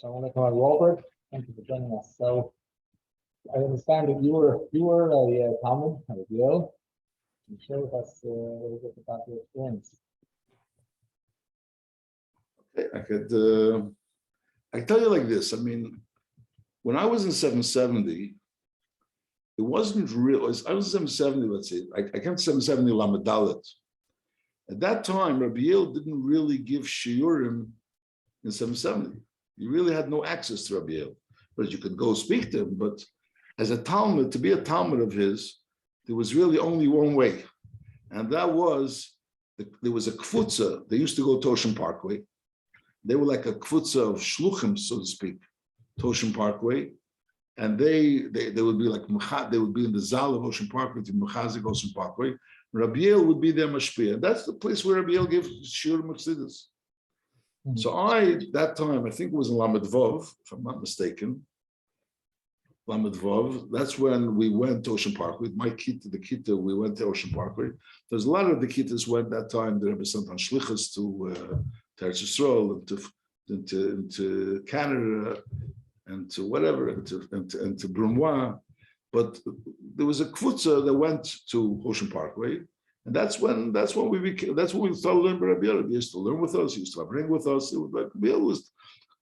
Shalom Aleichem, Wolberg. Thank you for joining us. So I understand that you were a Talmud, a Rabbi. Can you share with us a little bit about your experience? Okay, I can tell you like this. I mean, when I was in 770, it wasn't real. I was in 770, let's say. I came to 770 Lamadalit. At that time, Rabbi Yale didn't really give shiurim in 770. You really had no access to Rabbi Yale, but you could go speak to him. But as a Talmud, to be a Talmud of his, there was really only one way, and that was there was a kfutza. They used to go to Ocean Parkway. They were like a kfutza of shluchim, so to speak, to Ocean Parkway, and they would be like they would be in the zal of Ocean Parkway, to Mechazik Ocean Parkway. Rabbi Yale would be their mashpia. That's the place where Rabbi Yale gave shiur Mercedes. So that time, I think it was in Lamed Vov, if I'm not mistaken. Lamed Vov, that's when we went to Ocean Parkway. My kita, the kita, we went to Ocean Parkway. There's a lot of the kitas went that time. The Rebbe sent on shlichus to Eretz Yisrael and to Canada and to whatever and to Brunois. But there was a kfutza that went to Ocean Parkway. And that's when we started learning Rabbi Yale. He used to learn with us. He used to bring with us. It was like Rabbi Yale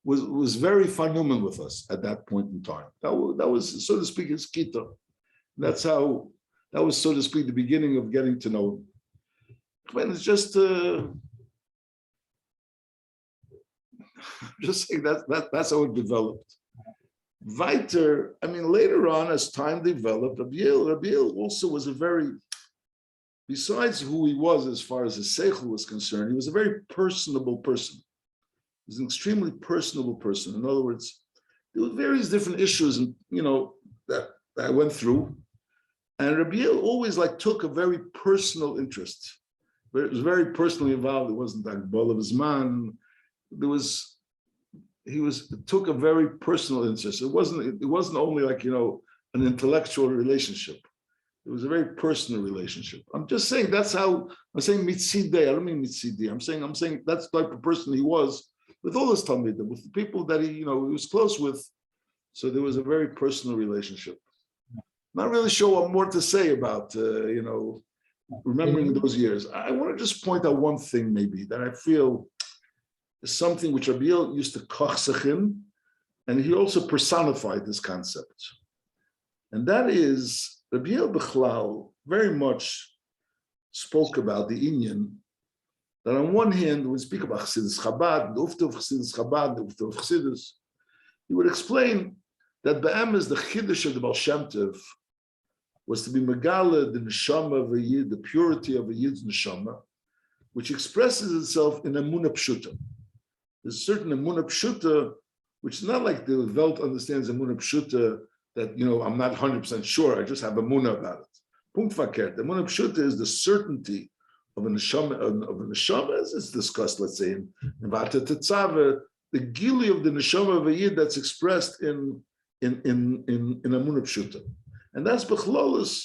was very fanuman with us at that point in time. That was, so to speak, his kita. That was, so to speak, the beginning of getting to know him. When it's just saying that's how it developed. Weiter, I mean, later on, as time developed, Rabbi Yale also was a very, besides who he was as far as his seichel was concerned, he was a very personable person. He was an extremely personable person. In other words, there were various different issues, that I went through, and Rabbi Yale always took a very personal interest. It was very personally involved. It wasn't like ball of his man. He took a very personal interest. It wasn't only an intellectual relationship. It was a very personal relationship. I'm just saying I'm saying mitzidei. I don't mean mitzidei. I'm saying that's the type of person he was with all his talmidim, with the people that he was close with. So there was a very personal relationship. Not really sure what more to say about remembering those years. I want to just point out one thing maybe that I feel is something which Rabbi Yale used to koch sich in, and he also personified this concept. And that is, Rabbi Yale Bechlal very much spoke about the Inyan, that on one hand, when we speak about Chassidus Chabad, the Ufta of Chassidus Chabad, the Ufta of Chassidus, he would explain that Be'emes, the Chiddush of the Baal Shem Tov, was to be Megala, the Neshama of a Yid, the purity of a Yid's Neshama, which expresses itself in Emunah Pshuta. There's a certain Emunah Pshuta, which is not like the Welt understands Emunah Pshuta, that I'm not 100% sure. I just have a munah about it. Punkt verkehrt. The munah pshuta is the certainty of a neshama, as it's discussed. Let's say in Vata Tetzave, the gili of the neshama of a yid that's expressed in a munah pshuta, and that's bechlolus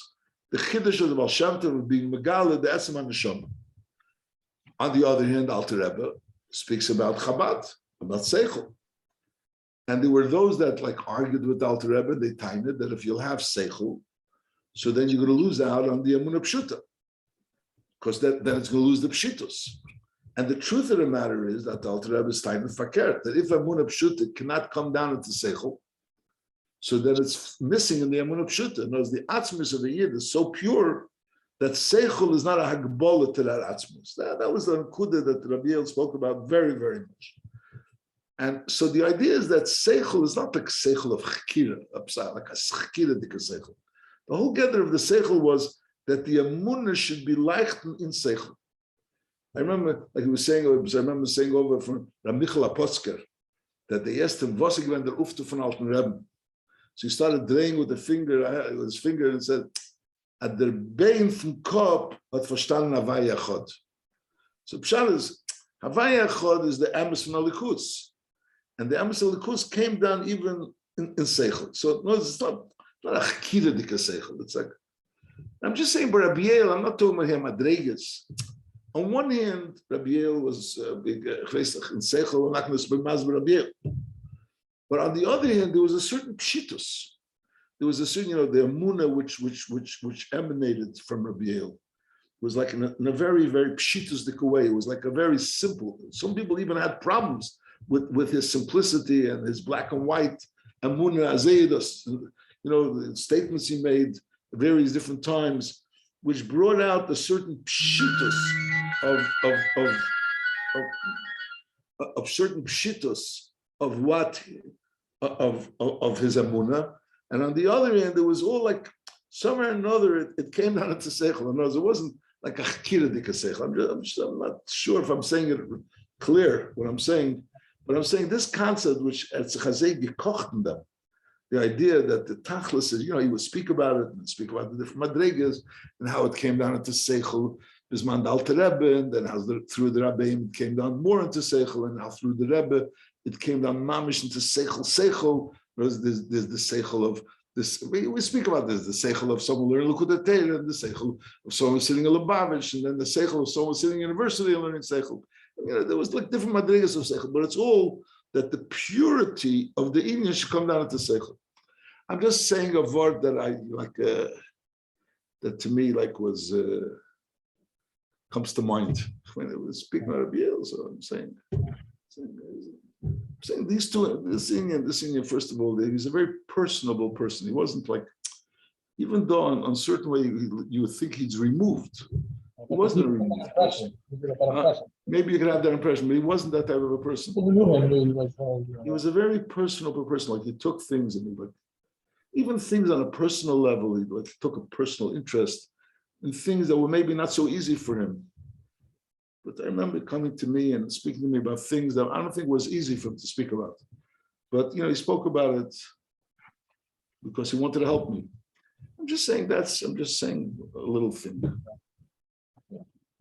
the chiddush of the Baal Shem Tov of being megala the esem neshama. On the other hand, Alter Rebbe speaks about Chabad, about seichel. And there were those that argued with Alter Rebbe. They timed it that if you'll have seichel, so then you're going to lose out on the emunah pshuta, because then it's going to lose the pshitus. And the truth of the matter is that Alter Rebbe is timed fakert, that if emunah pshuta cannot come down into seichel, so then it's missing in the emunah pshuta. In other words, the atzmus of the yid is so pure that seichel is not a hagbola to that atzmus. That was the nekuda that Rabbi Yale spoke about very, very much. And so the idea is that seichel is not like seichel of chkira, like a chkira dik seichel. The whole gather of the seichel was that the emunah should be leichten in seichel. I remember, I remember saying over from Rabbi Michael Apotzker that they asked him, "Was when der Ufte von Alten Rebbe?" So he started draying with his finger, and said, "At der Bein vom Kop hat verstanden Havaya Chod." So Pshat is Havaya Chod is the emes von Alikus. And the Amos Elikus came down even in Seichel. So no, it's not a chkiridika Seichel. It's like, I'm just saying, but Rabbi Yale, I'm not talking about him Madregas. On one hand, Rabbi Yale was big in Seichel, and not going to speak Rabbi Yale. But on the other hand, there was a certain pshitus. There was a certain, the emunah which emanated from Rabbi Yale. It was like in a very, very pshitusdik way. It was like a very simple. Some people even had problems with his simplicity and his black and white emunah azeidos. The statements he made at various different times, which brought out a certain pshitus of certain pshitus of what of his emunah. And on the other hand, it was all like somewhere or another, it came down into seichel. In other words, it wasn't like a chakira seichel. I'm not sure if I'm saying it clear what I'm saying, but I'm saying this concept, which at Chazei gekocht in them, the idea that the tachlis is, he would speak about it and speak about the different madrigas and how it came down into seichel, bisman the Alter Rebbe, and then how through the Rabbi it came down more into seichel, and how through the Rebbe it came down mamish into seichel. There's the seichel of this. We speak about this, the seichel of someone learning Likkutei Torah, and the seichel of someone sitting in Lubavitch, and then the seichel of someone sitting in university and learning seichel. There was like different madrigas of seichel, but it's all that the purity of the inyan should come down into seichel. I'm just saying a word that I like, that to me was comes to mind when it was speaking about Rabbi Yale. So I'm saying these two, this Indian, first of all, he's a very personable person. He wasn't like, even though on certain way you would think he's removed. He wasn't a removed person. Maybe you could have that impression, but he wasn't that type of a person. He was a very personable person. Like he took things and even things on a personal level, he took a personal interest in things that were maybe not so easy for him. But I remember coming to me and speaking to me about things that I don't think was easy for him to speak about. But he spoke about it because he wanted to help me. I'm just saying a little thing.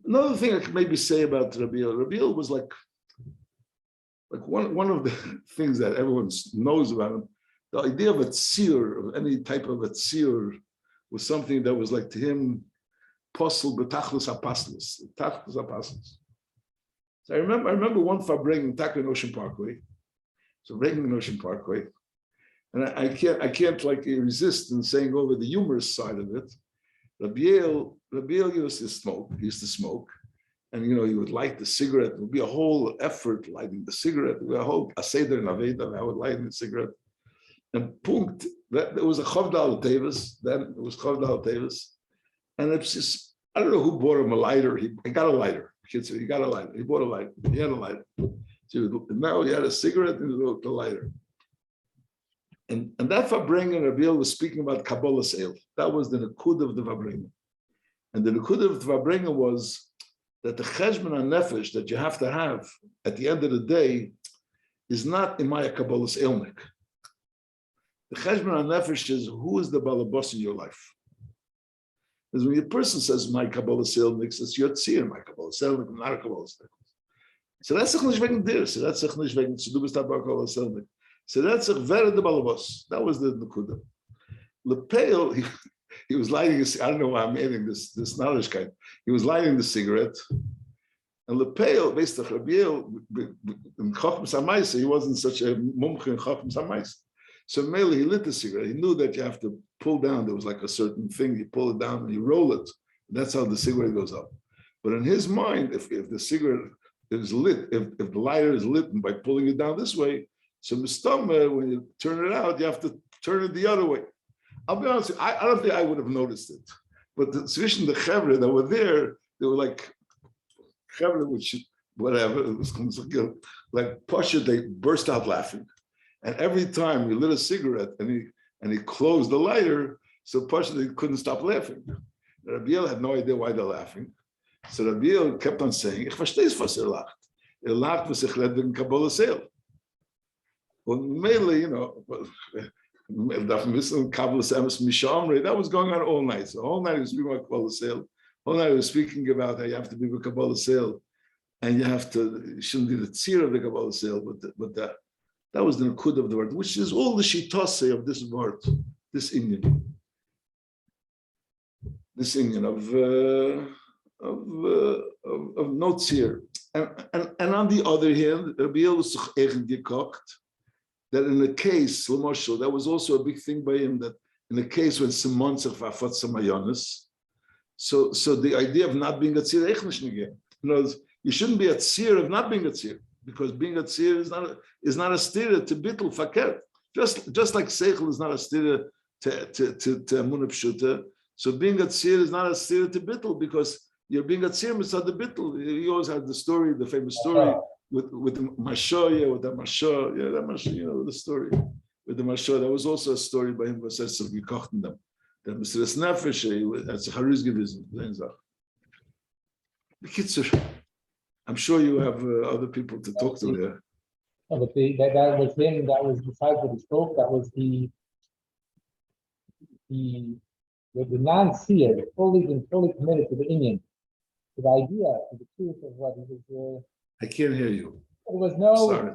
Another thing I could maybe say about Rabbi Yale was like one of the things that everyone knows about him. The idea of a tzir, of any type of a tzir, was something that was like to him, posel betachlus apostles, tachlus apostles. So I remember one farbrengen in Ocean Parkway. So bringing in Ocean Parkway, and I can't like resist in saying over the humorous side of it. Rabbi Yale used to smoke, and he would light the cigarette. It would be a whole effort lighting the cigarette. It would be a whole aseder and aveda. I would light the cigarette. And punkt, there was a chavdal tevis. Then it was chavdal tevis, and it's just I don't know who bought him a lighter. He got a lighter. He got a lighter. He bought a lighter. He had a lighter. So now he had a cigarette and the lighter. And that Fabrengen Rabbi Yale was speaking about Kabbalah sale. That was the Nekud of the Fabrengen. And the Nekud of the Fabrengen was that the Cheshbon HaNefesh that you have to have at the end of the day is not in my Kabbalah Elnik. The Cheshbon HaNefesh is who is the balabos in your life. Because when a person says my Kabbalah Elnik, it's Yotzir, my Kabbalah Elnik, I'm not a Kabbalah Elnik. So that's a chnish wegen dir. So that's a chnish wegen du bist dabei Kabbalah Elnik. So that's a very the balabos. That was the Nekuda. Lepel, he was lighting. I don't know why I'm adding this knowledge kind. He was lighting the cigarette, and Lepel, based on Rabbi Yale, in Chacham Samaisa, he wasn't such a mumche in Chacham Samaisa. So mainly he lit the cigarette. He knew that you have to pull down. There was like a certain thing. You pull it down and you roll it. That's how the cigarette goes up. But in his mind, if the cigarette is lit, if the lighter is lit by pulling it down this way, so Mustama, when you turn it out, you have to turn it the other way. I'll be honest with you, I don't think I would have noticed it. But the Zwischen the Chevre that were there, they were like Chevre, which whatever, it was like Pasha, they burst out laughing. And every time he lit a cigarette and he closed the lighter, so Pasha, they couldn't stop laughing. Rabbi Yale had no idea why they're laughing. So Rabbi Yale kept on saying, Ich verstehe es, was lacht. Lacht, was ich redet in Kabbalah Seel. Well, mainly, that was going on all night. So all night he was speaking about Kabbalah Sale. All night he was speaking about how you have to be with Kabbalah Sale, and you shouldn't be the tzir of the Kabbalah Sale, but that was the Nekud of the word, which is all the shitase of this word, this Indian of no tzir. And on the other hand, Rabbi Yale was gekocht. that in the case, Moshe, that was also a big thing by him, that in the case when Simon Tzachvafat Samayonis, so the idea of not being a tzir, again. In other words, you shouldn't be a tzir of not being a tzir, because being a tzir is not a stira to bittul fakir. Just like seichel is not a stira to Amunah Pshuta, so being a tzir is not a stira to bittul, because you're being a tzir mitzad the bittul. You always had the story, the famous story with the Moshe, with the Moshe, that Moshe, the story with the Moshe. That was also a story by him, was says so we kochten them. That Mr. Nefesh, that's a Haris gewesen. I'm sure you have other people to talk to there. No, but that was him. That was besides what he spoke. That was the non-seer, fully committed to the Indian, to the idea, to the truth of what he was. I can't hear you. There was no. Sorry.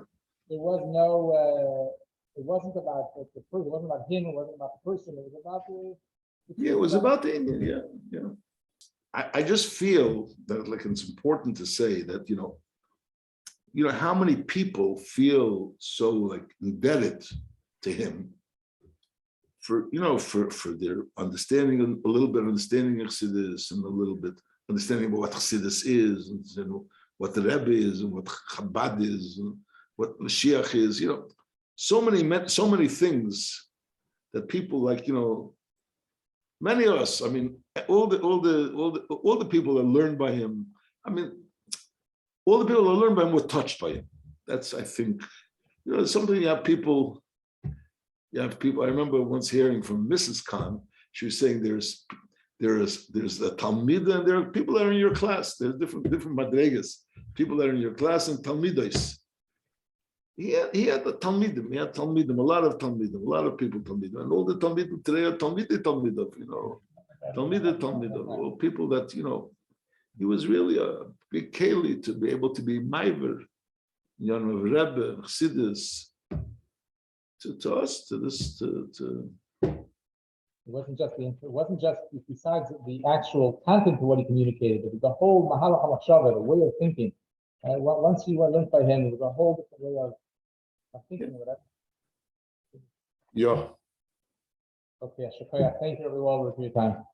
There was no. It wasn't about the person. It wasn't about him. It wasn't about the person. It was about the. Yeah, it was about the Indian. Yeah. I just feel that like it's important to say that you know how many people feel so like indebted to him for their understanding a little bit understanding of Chassidus and a little bit understanding about what Chassidus is and what the Rabbi is and what Chabad is and what Mashiach is. So many things that people like many of us. I mean, all the people that learned by him. I mean, all the people that learned by him were touched by him. That's, I think, something you have people. I remember once hearing from Mrs. Khan. She was saying there's the Talmida and there are people that are in your class. There's different madregas. People that are in your class and Talmidos. He had the Talmidim. He had Talmidim, a lot of people Talmidim, and all the Talmidim today are Talmidim, all people that he was really a big keli to be able to be maiver, Rebbe, Chassidus, to us, to this, to. It wasn't just besides the actual content of what he communicated, but the whole mahalach hamachshava, the way of thinking. Once you learned by him, it was a whole different way of thinking. Yeah. Okay, Shakaya, thank you everyone for your time.